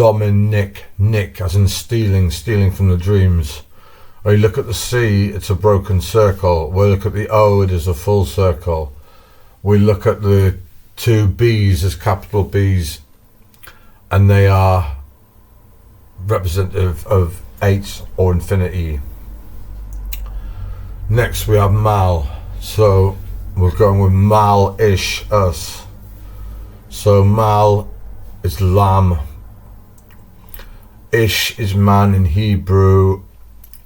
Dominic, Nick, as in stealing from the dreams. When you look at the C, it's a broken circle. We look at the O, it is a full circle. We look at the two B's as capital B's, and they are representative of 8 or infinity. Next we have mal, so we're going with mal-ish, us. So mal is lamb, ish is man in Hebrew,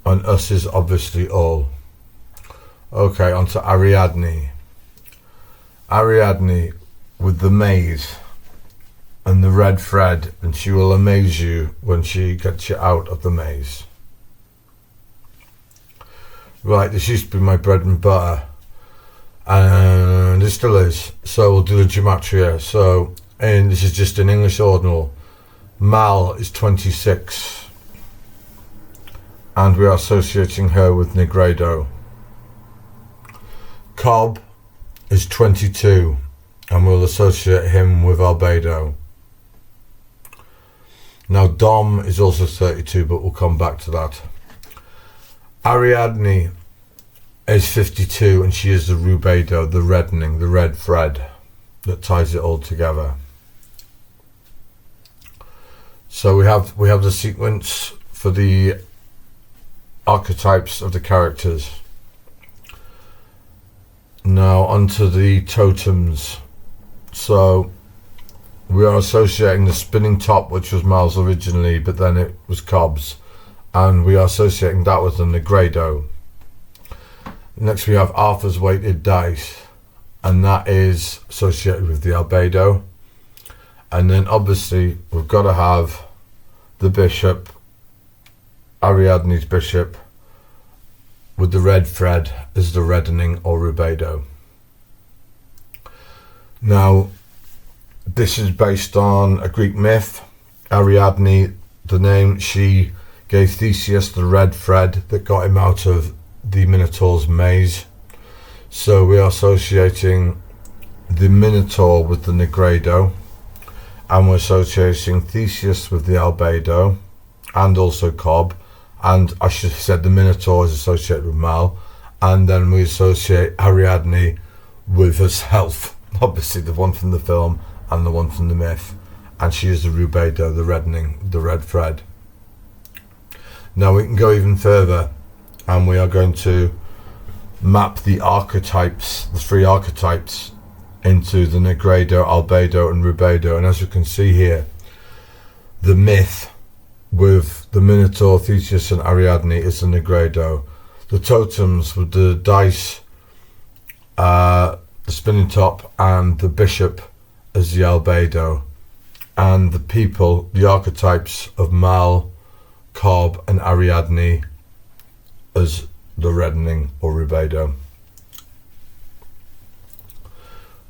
and us is obviously all. Okay, on to Ariadne. Ariadne with the maze and the red thread, and she will amaze you when she gets you out of the maze. Right, this used to be my bread and butter, and it still is. So we'll do the gematria. So, and this is just an English ordinal. Mal is 26, and we are associating her with Negredo. Cobb is 22, and we'll associate him with Albedo. Now Dom is also 32, but we'll come back to that. Ariadne is 52, and she is the rubedo, the reddening, the red thread that ties it all together. So we have the sequence for the archetypes of the characters. Now onto the totems. So we are associating the spinning top, which was Mal's originally, but then it was Cobb's, and we are associating that with the Negredo. Next we have Arthur's weighted dice, and that is associated with the Albedo. And then obviously we've got to have the bishop, Ariadne's bishop, with the red thread as the reddening or rubedo. Now this is based on a Greek myth. Ariadne, the name, she gave Theseus the red thread that got him out of the Minotaur's maze. So we are associating the Minotaur with the Negredo, and we're associating Theseus with the Albedo, and also Cobb, and I should have said the Minotaur is associated with Mal, and then we associate Ariadne with herself, obviously the one from the film and the one from the myth, and she is the rubedo, the reddening, the red thread. Now we can go even further, and we are going to map the archetypes, the 3 archetypes, into the Negredo, Albedo and rubedo. And as you can see here, the myth with the Minotaur, Theseus and Ariadne is the Negredo. The totems with the dice, the spinning top and the bishop as the Albedo, and the people, the archetypes of Mal, Cobb and Ariadne as the reddening or rubedo.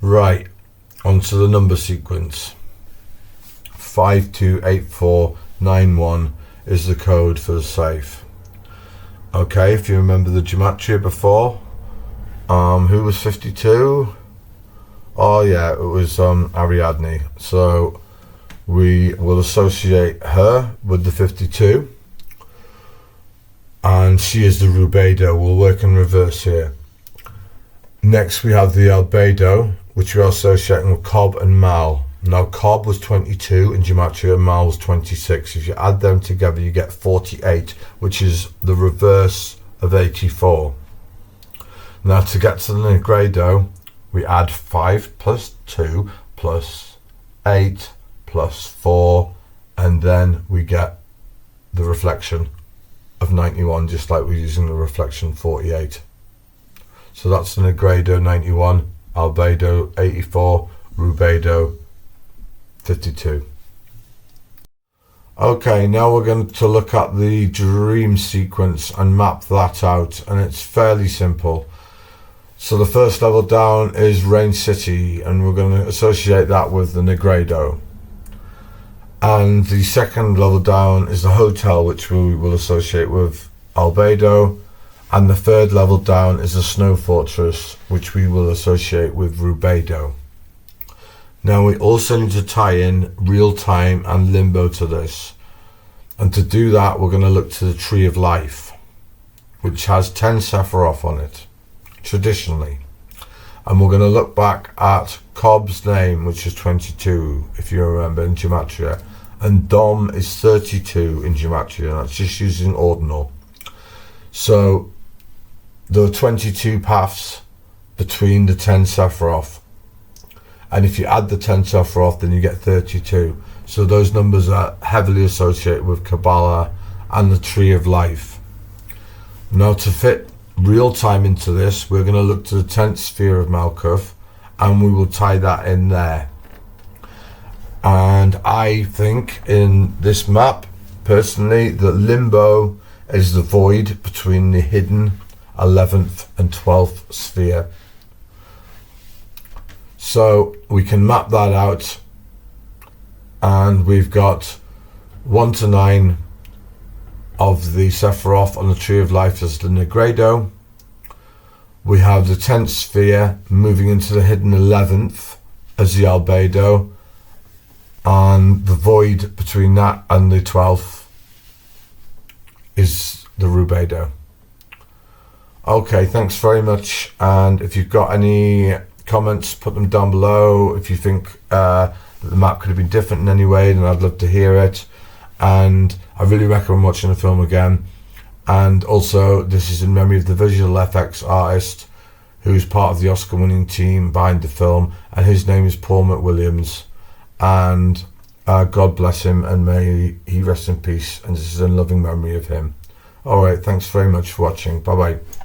Right, onto the number sequence. 528491 is the code for the safe. Okay, if you remember the gematria before, who was 52? Oh yeah, it was Ariadne. So we will associate her with the 52, and she is the rubedo. We'll work in reverse here. Next we have the albedo, which we are associating with Cobb and Mal. Now Cobb was 22 in gematria and Mal was 26. If you add them together you get 48, which is the reverse of 84. Now to get to the Negredo, we add 5 plus 2 plus 8 plus 4, and then we get the reflection of 91, just like we're using the reflection 48. So that's the Negredo 91, Albedo 84, Rubedo 52. Okay, now we're going to look at the dream sequence and map that out, and it's fairly simple. So the first level down is Rain City, and we're going to associate that with the Negredo. And the second level down is the hotel, which we will associate with Albedo. And the third level down is the snow fortress, which we will associate with Rubedo. Now we also need to tie in real time and limbo to this. And to do that, we're going to look to the Tree of Life, which has 10 Sephiroth on it, traditionally. And we're going to look back at Cobb's name, which is 22, if you remember, in Gematria. And Dom is 32 in Gematria, and that's just using ordinal. So there are 22 paths between the 10 Sephiroth. And if you add the 10 Sephiroth, then you get 32. So those numbers are heavily associated with Kabbalah and the Tree of Life. Now to fit real time into this, we're going to look to the 10th sphere of Malkuth, and we will tie that in there. And I think in this map, personally, that limbo is the void between the hidden 11th and 12th sphere. So we can map that out, and we've got 1 to 9 of the Sephiroth on the Tree of Life as the Negredo. We have the 10th sphere moving into the hidden 11th as the Albedo, and the void between that and the 12th is the Rubedo. Okay, thanks very much, and if you've got any comments, put them down below. If you think that the map could have been different in any way, then I'd love to hear it. And I really recommend watching the film again. And also, this is in memory of the visual effects artist who's part of the Oscar winning team behind the film, and his name is Paul McWilliams. And God bless him, and may he rest in peace, and this is in loving memory of him. Alright, thanks very much for watching. Bye bye.